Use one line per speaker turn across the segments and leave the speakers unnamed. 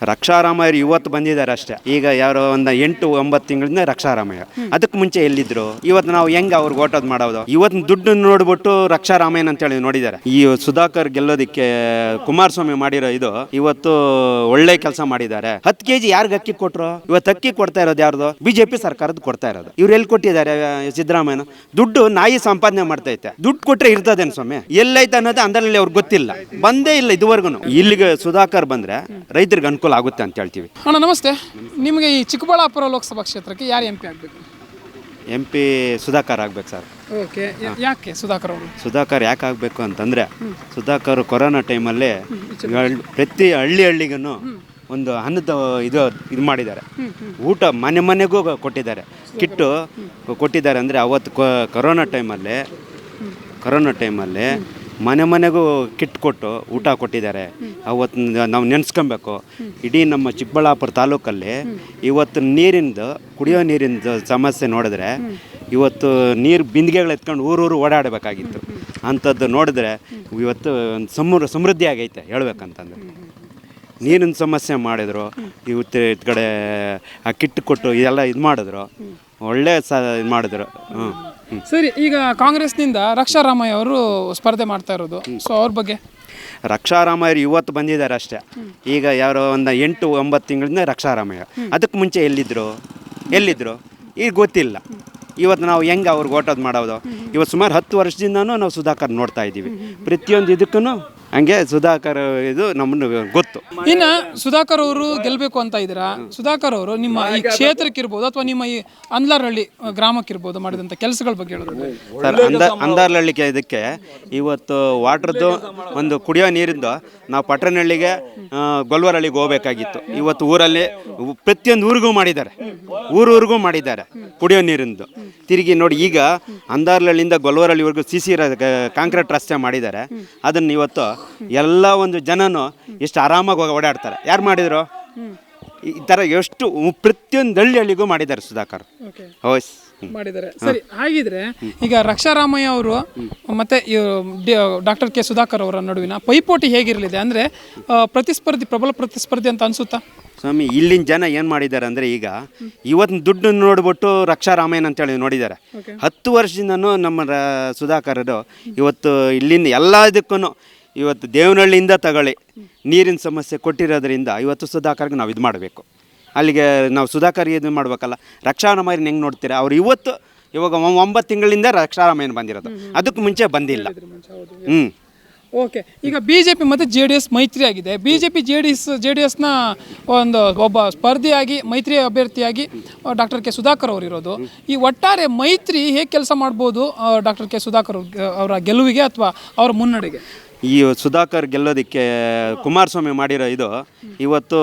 ರಕ್ಷಾರಾಮಯ್ಯರು ಇವತ್ತು ಬಂದಿದ್ದಾರೆ ಅಷ್ಟೇ. ಈಗ ಯಾರೋ ಒಂದು 8-9 ತಿಂಗಳಿಂದ ರಕ್ಷಾರಾಮಯ್ಯ. ಅದಕ್ಕೆ ಮುಂಚೆ ಎಲ್ಲಿದ್ರು? ಇವತ್ತು ನಾವು ಹೆಂಗೆ ಅವ್ರಿಗೆ ಓಟೋದು ಮಾಡೋದು? ಇವತ್ತು ದುಡ್ಡು ನೋಡ್ಬಿಟ್ಟು ರಕ್ಷಾರಾಮಯ್ಯನ ಅಂತೇಳಿ ನೋಡಿದ್ದಾರೆ. ಈ ಸುಧಾಕರ್ ಗೆಲ್ಲೋದಕ್ಕೆ ಕುಮಾರಸ್ವಾಮಿ ಮಾಡಿರೋ ಇದು ಇವತ್ತು ಒಳ್ಳೆ ಕೆಲಸ ಮಾಡಿದ್ದಾರೆ. 10 kg ಯಾರಿಗೆ ಅಕ್ಕಿ ಕೊಟ್ರು? ಇವತ್ತು ಅಕ್ಕಿ ಕೊಡ್ತಾ ಇರೋದು ಯಾರ್ದು? ಬಿಜೆಪಿ ಸರ್ಕಾರದ ಕೊಡ್ತಾ ಇರೋದು. ಇವ್ರು ಎಲ್ಲಿ ಕೊಟ್ಟಿದ್ದಾರೆ? ಸಿದ್ದರಾಮಯ್ಯನ ದುಡ್ಡು ನಾಯಿ ಸಂಪಾದನೆ ಮಾಡ್ತೈತೆ. ದುಡ್ಡು ಕೊಟ್ರೆ ಇರ್ತದೇನು ಸ್ವಾಮಿ? ಎಲ್ಲೈತೆ ಅನ್ನೋದು ಅಂದಲ್ಲಿ ಅವ್ರಿಗೆ ಗೊತ್ತಿಲ್ಲ, ಬಂದೇ ಇಲ್ಲ ಇದುವರೆಗೂ. ಇಲ್ಲಿಗೆ ಸುಧಾಕರ್ ಬಂದ್ರೆ ರೈತರಿಗೆ ಅನುಕೂಲ ಆಗುತ್ತೆ ಅಂತ ಹೇಳ್ತೀವಿ.
ಅಣ್ಣ ನಮಸ್ತೆ. ನಿಮಗೆ ಈ ಚಿಕ್ಕಬಳ್ಳಾಪುರ ಲೋಕಸಭಾ ಕ್ಷೇತ್ರಕ್ಕೆ ಯಾರು MP ಆಗಬೇಕು?
MP ಸುಧಾಕರ್ ಆಗ್ಬೇಕು ಸರ್.
ಓಕೆ, ಯಾಕೆ ಸುಧಾಕರ್ ಅವರು?
ಸುಧಾಕರ್ ಯಾಕೆ ಆಗಬೇಕು ಅಂತಂದರೆ, ಸುಧಾಕರ್ ಕೊರೋನಾ ಟೈಮಲ್ಲಿ ಪ್ರತಿ ಹಳ್ಳಿಗೂ ಒಂದು ಅನ್ನದ ಇದು ಮಾಡಿದ್ದಾರೆ. ಊಟ ಮನೆಗೂ ಕೊಟ್ಟಿದ್ದಾರೆ, ಕಿಟ್ಟು ಕೊಟ್ಟಿದ್ದಾರೆ. ಅಂದರೆ ಅವತ್ತು ಕೊರೋನಾ ಟೈಮಲ್ಲಿ ಮನೆಗೂ ಕಿಟ್ ಕೊಟ್ಟು ಊಟ ಕೊಟ್ಟಿದ್ದಾರೆ. ಅವತ್ತು ನಾವು ನೆನೆಸ್ಕೊಬೇಕು. ಇಡೀ ನಮ್ಮ ಚಿಕ್ಕಬಳ್ಳಾಪುರ ತಾಲೂಕಲ್ಲಿ ಇವತ್ತು ಕುಡಿಯೋ ನೀರಿಂದು ಸಮಸ್ಯೆ ನೋಡಿದ್ರೆ, ಇವತ್ತು ನೀರು ಬಿಂದಿಗೆಗಳು ಎತ್ಕೊಂಡು ಊರೂರು ಓಡಾಡಬೇಕಾಗಿತ್ತು. ಅಂಥದ್ದು ನೋಡಿದ್ರೆ ಇವತ್ತು ಒಂದು ಸಮೃದ್ಧಿ ಆಗೈತೆ ಹೇಳ್ಬೇಕಂತಂದ್ರೆ. ನೀರಿನ ಸಮಸ್ಯೆ ಮಾಡಿದ್ರು, ಇವತ್ತು ಇದು ಕಡೆ ಆ ಕಿಟ್ ಕೊಟ್ಟು ಇದೆಲ್ಲ ಇದು ಮಾಡಿದ್ರು, ಒಳ್ಳೆ ಇದು ಮಾಡಿದ್ರು.
ಸರಿ, ಈಗ ಕಾಂಗ್ರೆಸ್ನಿಂದ ರಕ್ಷಾರಾಮಯ್ಯ ಅವರು ಸ್ಪರ್ಧೆ ಮಾಡ್ತಾ ಇರೋದು, ಸೊ ಅವ್ರ ಬಗ್ಗೆ?
ರಕ್ಷಾರಾಮಯ್ಯರು ಇವತ್ತು ಬಂದಿದ್ದಾರೆ ಅಷ್ಟೇ. ಈಗ ಯಾರೋ ಒಂದು 8-9 ತಿಂಗಳಿಂದ ರಕ್ಷಾರಾಮಯ್ಯ. ಅದಕ್ಕೆ ಮುಂಚೆ ಎಲ್ಲಿದ್ರು? ಈಗ ಗೊತ್ತಿಲ್ಲ. ಇವತ್ತು ನಾವು ಹೆಂಗೆ ಅವ್ರಿಗೆ ಓಟೋದು ಮಾಡೋದು? ಇವತ್ತು ಸುಮಾರು 10 ವರ್ಷದಿಂದನೂ ನಾವು ಸುಧಾಕರ್ ನೋಡ್ತಾ ಇದ್ದೀವಿ. ಪ್ರತಿಯೊಂದು ಇದಕ್ಕೂ ಹಂಗೆ ಸುಧಾಕರ್ ಇದು ನಮ್ಮನ್ನು ಗೊತ್ತು.
ಇನ್ನು ಸುಧಾಕರ್ ಅವರು ಗೆಲ್ಲಬೇಕು ಅಂತ ಇದ್ದೀರಾ? ಸುಧಾಕರ್ ಅವರು ನಿಮ್ಮ ಈ ಕ್ಷೇತ್ರಕ್ಕಿರ್ಬೋದು ಅಥವಾ ನಿಮ್ಮ ಈ ಅಂದ್ಲಾರಹಳ್ಳಿ ಗ್ರಾಮಕ್ಕಿರ್ಬೋದು ಮಾಡಿದಂಥ ಕೆಲಸಗಳ ಬಗ್ಗೆ ಹೇಳೋದು
ಸರ್. ಅಂದಾರ್ಹಳ್ಳಿ ಇದಕ್ಕೆ ಇವತ್ತು ವಾಟ್ರದ್ದು ಒಂದು ಕುಡಿಯೋ ನೀರಿಂದು ನಾವು ಪಟ್ಟಣಹಳ್ಳಿಗೆ ಗೊಲ್ವರಹಳ್ಳಿಗೆ ಹೋಗ್ಬೇಕಾಗಿತ್ತು. ಇವತ್ತು ಊರಲ್ಲಿ ಪ್ರತಿಯೊಂದು ಊರಿಗೂ ಮಾಡಿದ್ದಾರೆ ಕುಡಿಯೋ ನೀರಿಂದು. ತಿರುಗಿ ನೋಡಿ, ಈಗ ಅಂದಾರ್ಹಳ್ಳಿಯಿಂದ ಗೊಲ್ವರಹಳ್ಳಿವರೆಗೂ CC ಕಾಂಕ್ರೀಟ್ ರಸ್ತೆ ಮಾಡಿದ್ದಾರೆ. ಅದನ್ನು ಇವತ್ತು ಎಲ್ಲ ಒಂದು ಜನನು ಎಷ್ಟು ಆರಾಮಾಗಿ ಓಡಾಡ್ತಾರೆ. ಯಾರು ಮಾಡಿದ್ರು? ಈ ಥರ ಎಷ್ಟು ಪ್ರತಿಯೊಂದು ಹಳ್ಳಿಗೂ ಮಾಡಿದ್ದಾರೆ ಸುಧಾಕರ್
ಮಾಡಿದ್ದಾರೆ. ಸರಿ, ಹಾಗಿದ್ರೆ ಈಗ ರಕ್ಷಾರಾಮಯ್ಯ ಅವರು ಮತ್ತೆ ಡಾಕ್ಟರ್ ಕೆ ಸುಧಾಕರ್ ಅವರ ನಡುವಿನ ಪೈಪೋಟಿ ಹೇಗಿರಲಿದೆ? ಅಂದರೆ ಪ್ರಬಲ ಪ್ರತಿಸ್ಪರ್ಧಿ ಅಂತ ಅನ್ಸುತ್ತಾ
ಸ್ವಾಮಿ? ಇಲ್ಲಿನ ಜನ ಏನು ಮಾಡಿದ್ದಾರೆ ಅಂದರೆ, ಈಗ ಇವತ್ತು ದುಡ್ಡು ನೋಡ್ಬಿಟ್ಟು ರಕ್ಷಾರಾಮಯ್ಯನ ಅಂತೇಳಿ ನೋಡಿದ್ದಾರೆ. 10 ವರ್ಷದಿಂದನೂ ನಮ್ಮ ಸುಧಾಕರರು ಇವತ್ತು ಇಲ್ಲಿಂದ ಎಲ್ಲ ಇದಕ್ಕೂ ಇವತ್ತು ದೇವನಹಳ್ಳಿಯಿಂದ ತಗೊಳ್ಳಿ ನೀರಿನ ಸಮಸ್ಯೆ ಕೊಟ್ಟಿರೋದ್ರಿಂದ ಇವತ್ತು ಸುಧಾಕರ್ಗೆ ನಾವು ಇದು ಮಾಡಬೇಕು. ಅಲ್ಲಿಗೆ ನಾವು ಸುಧಾಕರ್ಗೆ ಇದು ಮಾಡಬೇಕಲ್ಲ. ರಕ್ಷಾರಾಮಯ್ಯನ ಹೆಂಗೆ ನೋಡ್ತೀರಾ? ಅವ್ರು ಇವಾಗ 9 ತಿಂಗಳಿಂದ ರಕ್ಷಾರಾಮಯ್ಯನ ಬಂದಿರೋದು, ಅದಕ್ಕೆ ಮುಂಚೆ ಬಂದಿಲ್ಲ.
ಓಕೆ, ಈಗ BJP ಮತ್ತು JDS ಮೈತ್ರಿ ಆಗಿದೆ. BJP JDSನ ಒಬ್ಬ ಸ್ಪರ್ಧಿಯಾಗಿ ಮೈತ್ರಿ ಅಭ್ಯರ್ಥಿಯಾಗಿ ಡಾಕ್ಟರ್ ಕೆ ಸುಧಾಕರ್ ಅವರು ಇರೋದು. ಈ ಒಟ್ಟಾರೆ ಮೈತ್ರಿ ಹೇಗೆ ಕೆಲಸ ಮಾಡ್ಬೋದು ಡಾಕ್ಟರ್ ಕೆ ಸುಧಾಕರ್ ಅವರ ಗೆಲುವಿಗೆ ಅಥವಾ ಅವರ ಮುನ್ನಡೆಗೆ?
ಈ ಸುಧಾಕರ್ ಗೆಲ್ಲೋದಕ್ಕೆ ಕುಮಾರಸ್ವಾಮಿ ಮಾಡಿರೋ ಇದು ಇವತ್ತು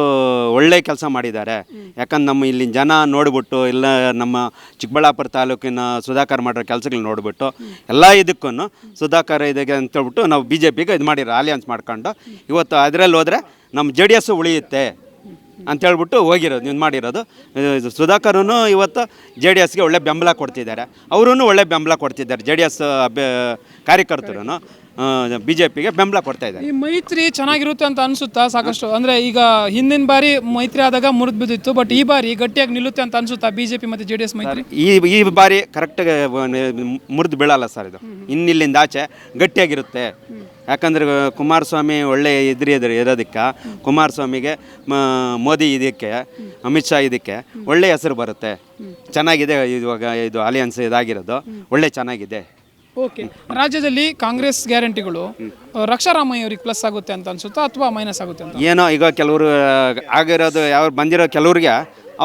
ಒಳ್ಳೆ ಕೆಲಸ ಮಾಡಿದ್ದಾರೆ. ಯಾಕಂದ್ರೆ ನಮ್ಮ ಇಲ್ಲಿನ ಜನ ನೋಡಿಬಿಟ್ಟು, ಇಲ್ಲ ನಮ್ಮ ಚಿಕ್ಕಬಳ್ಳಾಪುರ ತಾಲೂಕಿನ ಸುಧಾಕರ್ ಮಾಡಿರೋ ಕೆಲಸಗಳು ನೋಡಿಬಿಟ್ಟು ಎಲ್ಲ ಇದಕ್ಕೂ ಸುಧಾಕರ್ ಇದಕ್ಕೆ ಅಂತೇಳ್ಬಿಟ್ಟು ನಾವು BJPಗೆ ಇದು ಮಾಡಿರೋ ಅಲಿಯನ್ಸ್ ಮಾಡ್ಕೊಂಡು ಇವತ್ತು ಅದರಲ್ಲಿ ಹೋದರೆ ನಮ್ಮ JDS ಉಳಿಯುತ್ತೆ ಅಂತೇಳ್ಬಿಟ್ಟು ಹೋಗಿರೋದು ಇದು ಮಾಡಿರೋದು. ಸುಧಾಕರೂ ಇವತ್ತು JDSಗೆ ಒಳ್ಳೆ ಬೆಂಬಲ ಕೊಡ್ತಿದ್ದಾರೆ. ಅವರೂ ಒಳ್ಳೆ ಬೆಂಬಲ ಕೊಡ್ತಿದ್ದಾರೆ. JDS ಕಾರ್ಯಕರ್ತರು BJPಗೆ ಬೆಂಬಲ ಕೊಡ್ತಾ ಇದ್ದಾರೆ.
ಈ ಮೈತ್ರಿ ಚೆನ್ನಾಗಿರುತ್ತೆ ಅಂತ ಅನ್ಸುತ್ತಾ? ಸಾಕಷ್ಟು ಅಂದರೆ ಈಗ ಹಿಂದಿನ ಬಾರಿ ಮೈತ್ರಿ ಆದಾಗ ಮುರಿದು ಬಿದ್ದಿತ್ತು, ಬಟ್ ಈ ಬಾರಿ ಗಟ್ಟಿಯಾಗಿ ನಿಲ್ಲುತ್ತೆ ಅಂತ ಅನ್ಸುತ್ತಾ BJP ಮತ್ತು JDS ಮೈತ್ರಿ? ಈ
ಬಾರಿ ಕರೆಕ್ಟಾಗಿ ಮುರಿದು ಬೀಳಲ್ಲ ಸರ್. ಇದು ಇನ್ನಿಲ್ಲಿಂದ ಆಚೆ ಗಟ್ಟಿಯಾಗಿರುತ್ತೆ. ಯಾಕಂದರೆ ಕುಮಾರಸ್ವಾಮಿ ಒಳ್ಳೆ ಇರೋದಕ್ಕೆ ಕುಮಾರಸ್ವಾಮಿಗೆ ಮೋದಿ ಇದಕ್ಕೆ ಅಮಿತ್ ಶಾ ಇದಕ್ಕೆ ಒಳ್ಳೆ ಹೆಸರು ಬರುತ್ತೆ. ಚೆನ್ನಾಗಿದೆ. ಇವಾಗ ಇದು ಅಲಿಯನ್ಸ್ ಇದಾಗಿರೋದು ಒಳ್ಳೆ ಚೆನ್ನಾಗಿದೆ.
ಓಕೆ, ರಾಜ್ಯದಲ್ಲಿ ಕಾಂಗ್ರೆಸ್ ಗ್ಯಾರಂಟಿಗಳು ರಕ್ಷಾರಾಮಯ್ಯ ಅವ್ರಿಗೆ ಪ್ಲಸ್ ಆಗುತ್ತೆ ಅಂತ ಅನ್ಸುತ್ತಾ ಅಥವಾ ಮೈನಸ್ ಆಗುತ್ತೆ ಅಂತ?
ಏನೋ ಈಗ ಕೆಲವರು ಆಗಿರೋದು ಯಾರು ಬಂದಿರೋ ಕೆಲವ್ರಿಗೆ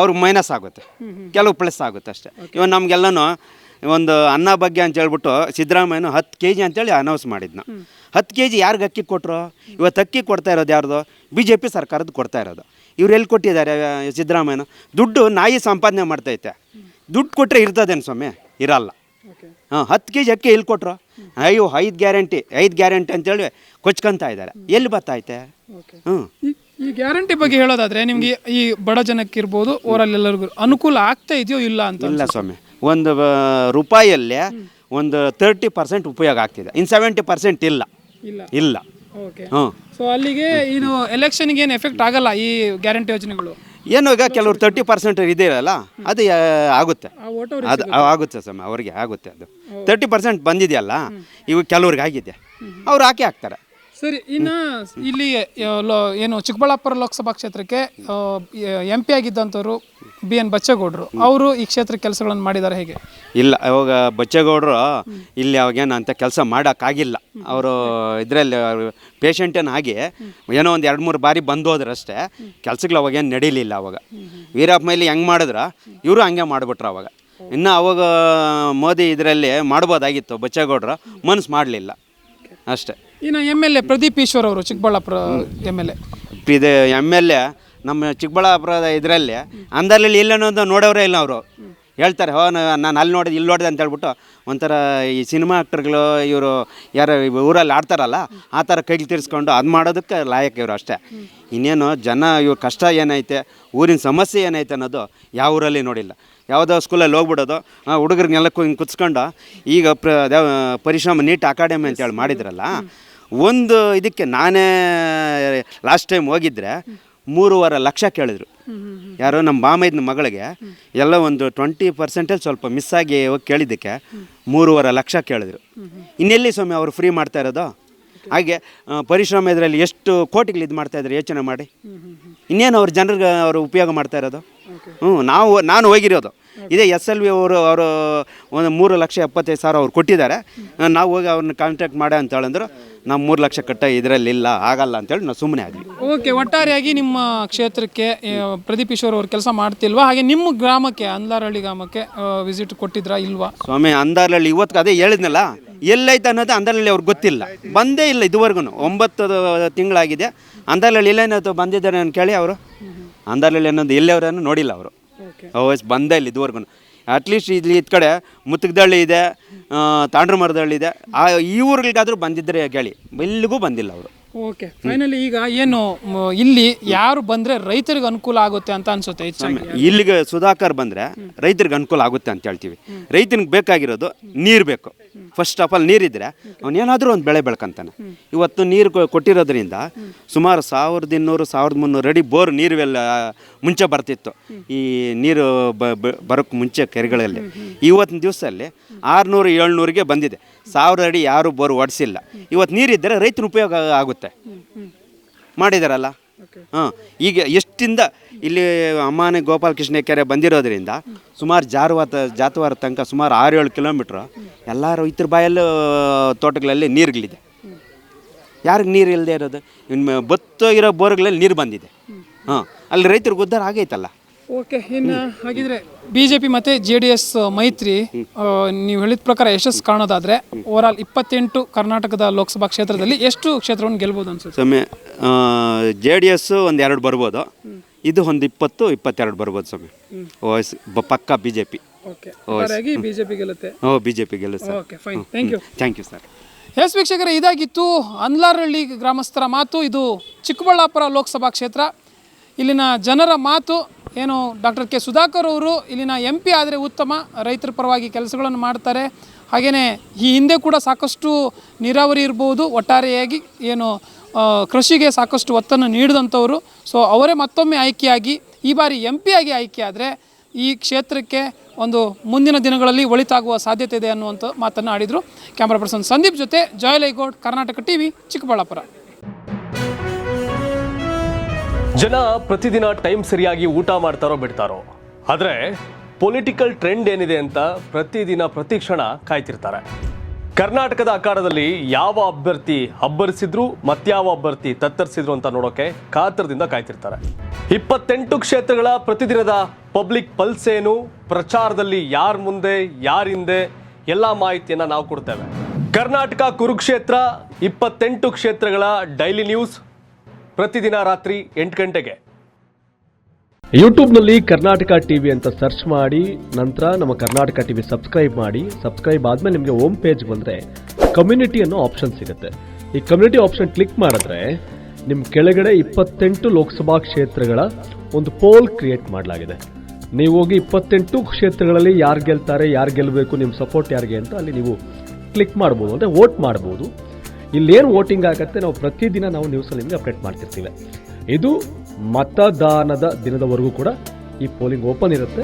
ಅವ್ರಿಗೆ ಮೈನಸ್ ಆಗುತ್ತೆ, ಕೆಲವು ಪ್ಲಸ್ ಆಗುತ್ತೆ ಅಷ್ಟೇ. ಇವಾಗ ನಮಗೆಲ್ಲನೂ ಒಂದು ಅನ್ನ ಬಗ್ಗೆ ಅಂತ ಹೇಳ್ಬಿಟ್ಟು ಸಿದ್ದರಾಮಯ್ಯನು 10 kg ಅಂತೇಳಿ ಅನೌನ್ಸ್ ಮಾಡಿದ್ನ. 10 kg ಯಾರಿಗೆ ಅಕ್ಕಿ ಕೊಟ್ಟರು? ಇವತ್ತು ಅಕ್ಕಿ ಕೊಡ್ತಾ ಇರೋದು ಯಾರ್ದು? BJP ಸರ್ಕಾರದ್ದು ಕೊಡ್ತಾ ಇರೋದು. ಇವ್ರು ಎಲ್ಲಿ ಕೊಟ್ಟಿದ್ದಾರೆ? ಸಿದ್ದರಾಮಯ್ಯನ ದುಡ್ಡು ನಾಯಿ ಸಂಪಾದನೆ ಮಾಡ್ತೈತೆ. ದುಡ್ಡು ಕೊಟ್ಟರೆ ಇರ್ತದೇನು ಸ್ವಾಮಿ? ಇರಲ್ಲ. 10 kg ಅಕ್ಕಿ ಎಲ್ಲಿ ಕೊಟ್ಟರು? ಅಯ್ಯೋ 5 ಗ್ಯಾರಂಟಿ ಅಂತೇಳಿ ಕೊಚ್ಕೊತಾ ಇದ್ದಾರೆ. ಎಲ್ಲಿ ಬರ್ತೈತೆ?
ಈ ಗ್ಯಾರಂಟಿ ಬಗ್ಗೆ ಹೇಳೋದಾದ್ರೆ ನಿಮಗೆ ಈ ಬಡ ಜನಕ್ಕಿರ್ಬೋದು ಓವರಾಲ್ ಎಲ್ಲರಿಗೂ ಅನುಕೂಲ ಆಗ್ತಾ ಇದೆಯೋ ಇಲ್ಲ ಅಂತ?
ಇಲ್ಲ ಸ್ವಾಮಿ, ಒಂದು ರೂಪಾಯಿಯಲ್ಲೇ ಒಂದು 30% ಉಪಯೋಗ ಆಗ್ತಿದೆ, ಇನ್ನು 70% ಇಲ್ಲ.
ಓಕೆ.
ಹ್ಞೂ
ಸೊ ಅಲ್ಲಿಗೆ ಇನ್ನು ಎಲೆಕ್ಷನ್ಗೆ ಏನು ಎಫೆಕ್ಟ್ ಆಗಲ್ಲ ಈ ಗ್ಯಾರಂಟಿ ಯೋಜನೆಗಳು.
ಏನು ಈಗ ಕೆಲವ್ರು 30% ಇದೆಯಲ್ಲ ಅದು ಆಗುತ್ತೆ,
ಆ ಓಟು
ಅದು ಆಗುತ್ತೆ ಸ್ವಾಮಿ, ಅವ್ರಿಗೆ ಆಗುತ್ತೆ. ಅದು 30% ಬಂದಿದೆಯಲ್ಲ, ಇವಾಗ ಕೆಲವ್ರಿಗೆ ಆಗಿದೆ, ಅವ್ರು ಹಾಕ್ತಾರೆ.
ಸರಿ, ಇನ್ನು ಇಲ್ಲಿ ಏನು ಚಿಕ್ಕಬಳ್ಳಾಪುರ ಲೋಕಸಭಾ ಕ್ಷೇತ್ರಕ್ಕೆ MP ಆಗಿದ್ದಂಥವ್ರು BN ಬಚ್ಚೇಗೌಡರು ಅವರು ಈ ಕ್ಷೇತ್ರ ಕೆಲಸಗಳನ್ನು ಮಾಡಿದ್ದಾರೆ ಹೇಗೆ?
ಇಲ್ಲ, ಅವಾಗ ಬಚ್ಚೇಗೌಡರು ಇಲ್ಲಿ ಅವಾಗೇನು ಅಂತ ಕೆಲಸ ಮಾಡೋಕ್ಕಾಗಿಲ್ಲ. ಅವರು ಇದರಲ್ಲಿ ಪೇಷಂಟೇನು ಆಗಿ ಏನೋ ಒಂದು 2-3 ಬಾರಿ ಬಂದು ಹೋದ್ರಷ್ಟೇ, ಕೆಲಸಗಳು ಅವಾಗೇನು ನಡೀಲಿಲ್ಲ. ಅವಾಗ ವೀರಪ್ಪ ಮೊಯ್ಲಿ ಹೆಂಗೆ ಮಾಡಿದ್ರ ಇವರು ಹಂಗೆ ಮಾಡಿಬಿಟ್ರು. ಅವಾಗ ಇನ್ನು ಅವಾಗ ಮೋದಿ ಇದರಲ್ಲಿ ಮಾಡ್ಬೋದಾಗಿತ್ತು, ಬಚ್ಚೇಗೌಡರು ಮನಸ್ಸು ಮಾಡಲಿಲ್ಲ ಅಷ್ಟೇ.
ಇನ್ನು MLA ಪ್ರದೀಪ್ ಈಶ್ವರ್ ಅವರು ಚಿಕ್ಕಬಳ್ಳಾಪುರ MLA
ಇದು MLA ನಮ್ಮ ಚಿಕ್ಕಬಳ್ಳಾಪುರದ ಇದರಲ್ಲಿ ಅಂದರ್ಲಿ ಇಲ್ಲನ್ನೋದು ನೋಡೋರೇ ಇಲ್ಲ. ಅವರು ಹೇಳ್ತಾರೆ, ನಾನು ಅಲ್ಲಿ ನೋಡಿದೆ ಇಲ್ಲಿ ನೋಡಿದೆ ಅಂತ ಹೇಳ್ಬಿಟ್ಟು ಒಂಥರ ಈ ಸಿನಿಮಾ ಆ್ಯಕ್ಟರ್ಗಳು ಇವರು ಯಾರು ಊರಲ್ಲಿ ಆಡ್ತಾರಲ್ಲ ಆ ಥರ ಕೈಗೆ ತಿರ್ಸ್ಕೊಂಡು ಅದು ಮಾಡೋದಕ್ಕೆ ಲಾಯಕ್ ಇವರು ಅಷ್ಟೇ. ಇನ್ನೇನು ಜನ ಇವ್ರ ಕಷ್ಟ ಏನೈತೆ, ಊರಿನ ಸಮಸ್ಯೆ ಏನೈತೆ ಅನ್ನೋದು ಯಾವ ಊರಲ್ಲಿ ನೋಡಿಲ್ಲ. ಯಾವುದೋ ಸ್ಕೂಲಲ್ಲಿ ಹೋಗ್ಬಿಡೋದು, ಹುಡುಗರಿಗೆಲ್ಲ ಹಿಂಗೆ ಕುತ್ಕೊಂಡು ಈಗ ಪರಿಶ್ರಮ ನೀಟ್ ಅಕಾಡೆಮಿ ಅಂತೇಳಿ ಮಾಡಿದ್ರಲ್ಲ, ಒಂದು ಇದಕ್ಕೆ ನಾನೇ ಲಾಸ್ಟ್ ಟೈಮ್ ಹೋಗಿದ್ದರೆ 3.5 ಲಕ್ಷ ಕೇಳಿದ್ರು. ಯಾರೋ ನಮ್ಮ ಬಾಮೈದನ ಮಗಳಿಗೆ ಎಲ್ಲ ಒಂದು 20% ಸ್ವಲ್ಪ ಮಿಸ್ ಆಗಿ ಹೋಗಿ ಕೇಳಿದ್ದಕ್ಕೆ 3.5 ಲಕ್ಷ ಕೇಳಿದ್ರು. ಇನ್ನೆಲ್ಲಿ ಸ್ವಾಮಿ ಅವರು ಫ್ರೀ ಮಾಡ್ತಾ ಇರೋದು? ಹಾಗೆ ಪರಿಶ್ರಮ ಇದರಲ್ಲಿ ಎಷ್ಟು ಕೋಟಿಗಳು ಇದು ಮಾಡ್ತಾಯಿದ್ರು ಯೋಚನೆ ಮಾಡಿ. ಇನ್ನೇನು ಅವ್ರ ಜನರಿಗೆ ಅವರು ಉಪಯೋಗ ಮಾಡ್ತಾ ಇರೋದು? ನಾನು ಹೋಗಿರೋದು ಇದೇ SLV ಅವರು ಒಂದು 3,75,000 ಅವ್ರು ಕೊಟ್ಟಿದ್ದಾರೆ. ನಾವು ಹೋಗಿ ಅವ್ರನ್ನ ಕಾಂಟ್ಯಾಕ್ಟ್ ಮಾಡ ಅಂತ ಹೇಳಿದ್ರು, ನಾವು 3 ಲಕ್ಷ ಕಟ್ಟ ಇದರಲ್ಲಿ ಇಲ್ಲ, ಆಗಲ್ಲ ಅಂತೇಳಿ ನಾವು ಸುಮ್ಮನೆ ಆದ್ವಿ.
ಓಕೆ, ಒಟ್ಟಾರೆಯಾಗಿ ನಿಮ್ಮ ಕ್ಷೇತ್ರಕ್ಕೆ ಪ್ರದೀಪ್ ಈಶ್ವರ್ ಅವ್ರು ಕೆಲಸ ಮಾಡ್ತಿಲ್ವಾ? ಹಾಗೆ ನಿಮ್ಮ ಗ್ರಾಮಕ್ಕೆ, ಅಂದ್ಲಾರಹಳ್ಳಿ ಗ್ರಾಮಕ್ಕೆ ವಿಸಿಟ್ ಕೊಟ್ಟಿದ್ರಾ ಇಲ್ವಾ?
ಸ್ವಾಮಿ, ಅಂದ್ಲಾರಹಳ್ಳಿ ಇವತ್ತು ಅದೇ ಹೇಳಿದ್ನಲ್ಲ, ಎಲ್ಲೈತೆ ಅನ್ನೋದು ಅಂದ್ಲಾರಹಳ್ಳಿ ಅವ್ರಿಗೆ ಗೊತ್ತಿಲ್ಲ, ಬಂದೇ ಇಲ್ಲ ಇದುವರೆಗೂ. 9 ತಿಂಗಳಾಗಿದೆ, ಅಂದ್ಲಾರಹಳ್ಳಿ ಇಲ್ಲೇನೋ ಬಂದಿದ್ದಾರೆ ಅಂತ ಕೇಳಿ ಅವರು ಅಂದ್ಲಾರಹಳ್ಳಿ ಅನ್ನೋದು ಎಲ್ಲಿಯವರನ್ನು ನೋಡಿಲ್ಲ ಅವರು. ಬಂದೇ ಇಲ್ಲ ಇದುವರೆಗೂ. ಅಟ್ಲೀಸ್ಟ್ ಇಲ್ಲಿ ಇದ್ ಕಡೆ ಮುತ್ತಗದಳ್ಳಿ ಇದೆ, ತಾಂಡ್ರಮರದಳ್ಳಿ ಇದೆ, ಈ ಊರುಗಳಿಗಾದರೂ ಬಂದಿದ್ದರೆ ಕೇಳಿ, ಎಲ್ಲಿಗೂ ಬಂದಿಲ್ಲ ಅವರು.
ಓಕೆ, ಫೈನಲಿ ಈಗ ಏನು ಇಲ್ಲಿ ಯಾರು ಬಂದರೆ ರೈತರಿಗೆ ಅನುಕೂಲ ಆಗುತ್ತೆ ಅಂತ ಅನ್ಸುತ್ತೆ ಹೆಚ್ಚಾಗಿ?
ಇಲ್ಲಿಗೆ ಸುಧಾಕರ್ ಬಂದರೆ ರೈತರಿಗೆ ಅನುಕೂಲ ಆಗುತ್ತೆ ಅಂತ ಹೇಳ್ತೀವಿ. ರೈತನಿಗೆ ಬೇಕಾಗಿರೋದು ನೀರು ಬೇಕು. ಫಸ್ಟ್ ಆಫ್ ಆಲ್ ನೀರಿದ್ದರೆ ಅವನೇನಾದರೂ ಒಂದು ಬೆಳೆ ಬೆಳ್ಕೊಂತಾನೆ. ಇವತ್ತು ನೀರು ಕೊಟ್ಟಿರೋದ್ರಿಂದ ಸುಮಾರು 1200-1300 ಅಡಿ ಬೋರ್ ನೀರುವೆಲ್ಲ ಮುಂಚೆ ಬರ್ತಿತ್ತು, ಈ ನೀರು ಬರೋಕ್ಕೆ ಮುಂಚೆ ಕೆರೆಗಳಲ್ಲಿ. ಇವತ್ತಿನ ದಿವಸದಲ್ಲಿ 600-700ಗೆ ಬಂದಿದೆ. 1000 ಅಡಿ ಯಾರು ಬೋರ್ ಹೊಡಿಸಿಲ್ಲ. ಇವತ್ತು ನೀರಿದ್ದರೆ ರೈತನ ಉಪಯೋಗ ಆಗುತ್ತೆ ಮಾಡಿದಾರಲ್ಲ. ಈಗ ಎಷ್ಟಿಂದ ಇಲ್ಲಿ ಅಮ್ಮಾನಿ ಗೋಪಾಲಕೃಷ್ಣ ಕೆರೆ ಬಂದಿರೋದ್ರಿಂದ ಸುಮಾರು ಜಾತವಾರ ತನಕ ಸುಮಾರು 6-7 ಕಿಲೋಮೀಟ್ರು ಎಲ್ಲ ರೈತರ ಬಾಯಲ್ಲೂ ತೋಟಗಳಲ್ಲಿ ನೀರುಗಳಿದೆ. ಯಾರಿಗೆ ನೀರು ಇಲ್ಲದೆ ಇರೋದು? ಇನ್ನು ಬತ್ತೋಗಿರೋ ಬೋರ್ಗಳಲ್ಲಿ ನೀರು ಬಂದಿದೆ. ಅಲ್ಲಿ ರೈತರಿಗೆ ಉದ್ಧಾರ ಆಗೈತಲ್ಲ.
ಓಕೆ, ಇನ್ನು ಹಾಗಿದ್ರೆ BJP ಮತ್ತು JDS ಮೈತ್ರಿ ನೀವು ಹೇಳಿದ ಪ್ರಕಾರ ಯಶಸ್ಸು ಕಾಣೋದಾದರೆ ಓವರಾಲ್ 28 ಕರ್ನಾಟಕದ ಲೋಕಸಭಾ ಕ್ಷೇತ್ರದಲ್ಲಿ ಎಷ್ಟು ಕ್ಷೇತ್ರವನ್ನು ಗೆಲ್ಬೋದು ಅನ್ಸುತ್ತೆ?
ಸ್ವಾಮಿ, JDS ಒಂದು 2 ಬರ್ಬೋದು, ಇದು ಒಂದು 20-22 ಬರ್ಬೋದು ಸ್ವಾಮಿ. ಪಕ್ಕ BJP.
ಓಕೆ, BJP ಗೆಲ್ಲುತ್ತೆ.
BJP ಗೆಲ್ಲುತ್ತೆ sir.
Okay, fine, thank you
sir.
Yes ವೀಕ್ಷಕರೇ, ಇದಾಗಿತ್ತು ಅಂದ್ಲಾರಹಳ್ಳಿ ಗ್ರಾಮಸ್ಥರ ಮಾತು. ಇದು ಚಿಕ್ಕಬಳ್ಳಾಪುರ ಲೋಕಸಭಾ ಕ್ಷೇತ್ರ. ಇಲ್ಲಿನ ಜನರ ಮಾತು ಏನು, ಡಾಕ್ಟರ್ ಕೆ ಸುಧಾಕರ್ ಅವರು ಇಲ್ಲಿನ MP ಆದರೆ ಉತ್ತಮ, ರೈತರ ಪರವಾಗಿ ಕೆಲಸಗಳನ್ನು ಮಾಡ್ತಾರೆ. ಹಾಗೆಯೇ ಈ ಹಿಂದೆ ಕೂಡ ಸಾಕಷ್ಟು ನೀರಾವರಿ ಇರ್ಬೋದು, ಒಟ್ಟಾರೆಯಾಗಿ ಏನು ಕೃಷಿಗೆ ಸಾಕಷ್ಟು ಒತ್ತನ್ನು ನೀಡಿದಂಥವರು. ಸೊ ಅವರೇ ಮತ್ತೊಮ್ಮೆ ಆಯ್ಕೆಯಾಗಿ ಈ ಬಾರಿ MP ಆಗಿ ಆಯ್ಕೆ ಆದರೆ ಈ ಕ್ಷೇತ್ರಕ್ಕೆ ಒಂದು ಮುಂದಿನ ದಿನಗಳಲ್ಲಿ ಒಳಿತಾಗುವ ಸಾಧ್ಯತೆ ಇದೆ ಅನ್ನುವಂಥ ಮಾತನ್ನು ಆಡಿದರು. ಕ್ಯಾಮ್ರಾ ಪರ್ಸನ್ ಸಂದೀಪ್ ಜೊತೆ ಜಯಲೈಗೌಡ್, ಕರ್ನಾಟಕ TV, ಚಿಕ್ಕಬಳ್ಳಾಪುರ.
ಜನ ಪ್ರತಿದಿನ ಟೈಮ್ ಸರಿಯಾಗಿ ಊಟ ಮಾಡ್ತಾರೋ ಬಿಡ್ತಾರೋ, ಆದರೆ ಪೊಲಿಟಿಕಲ್ ಟ್ರೆಂಡ್ ಏನಿದೆ ಅಂತ ಪ್ರತಿದಿನ ಪ್ರತಿಕ್ಷಣ ಕಾಯ್ತಿರ್ತಾರೆ. ಕರ್ನಾಟಕದ ಅಖಾಡದಲ್ಲಿ ಯಾವ ಅಭ್ಯರ್ಥಿ ಅಬ್ಬರಿಸಿದ್ರು ಮತ್ಯಾವ ಅಭ್ಯರ್ಥಿ ತತ್ತರಿಸಿದ್ರು ಅಂತ ನೋಡೋಕೆ ಕಾತರದಿಂದ ಕಾಯ್ತಿರ್ತಾರೆ. 28 ಕ್ಷೇತ್ರಗಳ ಪ್ರತಿದಿನದ ಪಬ್ಲಿಕ್ ಪಲ್ಸ್ ಏನು, ಪ್ರಚಾರದಲ್ಲಿ ಯಾರ ಮುಂದೆ ಯಾರ ಹಿಂದೆ ಎಲ್ಲ ಮಾಹಿತಿಯನ್ನು ನಾವು ಕೊಡ್ತೇವೆ. ಕರ್ನಾಟಕ ಕುರುಕ್ಷೇತ್ರ 28 ಕ್ಷೇತ್ರಗಳ ಡೈಲಿ ನ್ಯೂಸ್ ಪ್ರತಿದಿನ ರಾತ್ರಿ 8 ಗಂಟೆಗೆ
ಯೂಟ್ಯೂಬ್ನಲ್ಲಿ ಕರ್ನಾಟಕ ಟಿವಿ ಅಂತ ಸರ್ಚ್ ಮಾಡಿ, ನಂತರ ನಮ್ಮ ಕರ್ನಾಟಕ ಟಿವಿ ಸಬ್ಸ್ಕ್ರೈಬ್ ಮಾಡಿ. ಸಬ್ಸ್ಕ್ರೈಬ್ ಆದಮೇಲೆ ನಿಮಗೆ ಹೋಮ್ ಪೇಜ್ ಬಂದರೆ ಕಮ್ಯುನಿಟಿ ಅನ್ನೋ ಆಪ್ಷನ್ ಸಿಗುತ್ತೆ. ಈ ಕಮ್ಯುನಿಟಿ ಆಪ್ಷನ್ ಕ್ಲಿಕ್ ಮಾಡಿದ್ರೆ ನಿಮ್ಮ ಕೆಳಗಡೆ 28 ಲೋಕಸಭಾ ಕ್ಷೇತ್ರಗಳ ಒಂದು ಪೋಲ್ ಕ್ರಿಯೇಟ್ ಮಾಡಲಾಗಿದೆ. ನೀವು ಹೋಗಿ 28 ಕ್ಷೇತ್ರಗಳಲ್ಲಿ ಯಾರು ಗೆಲ್ತಾರೆ, ಯಾರು ಗೆಲ್ಲಬೇಕು, ನಿಮ್ಮ ಸಪೋರ್ಟ್ ಯಾರಿಗೆ ಅಂತ ಅಲ್ಲಿ ನೀವು ಕ್ಲಿಕ್ ಮಾಡ್ಬೋದು, ಅಂದರೆ ವೋಟ್ ಮಾಡ್ಬೋದು. ಇಲ್ಲೇನು ವೋಟಿಂಗ್ ಆಗುತ್ತೆ ನಾವು ಪ್ರತಿದಿನ ನಾವು ನ್ಯೂಸಲ್ಲಿ ನಿಮಗೆ ಅಪ್ಡೇಟ್ ಮಾಡ್ತಿರ್ತೀವಿ. ಇದು ಮತದಾನದ ದಿನದವರೆಗೂ ಕೂಡ ಈ ಪೋಲಿಂಗ್ ಓಪನ್ ಇರುತ್ತೆ.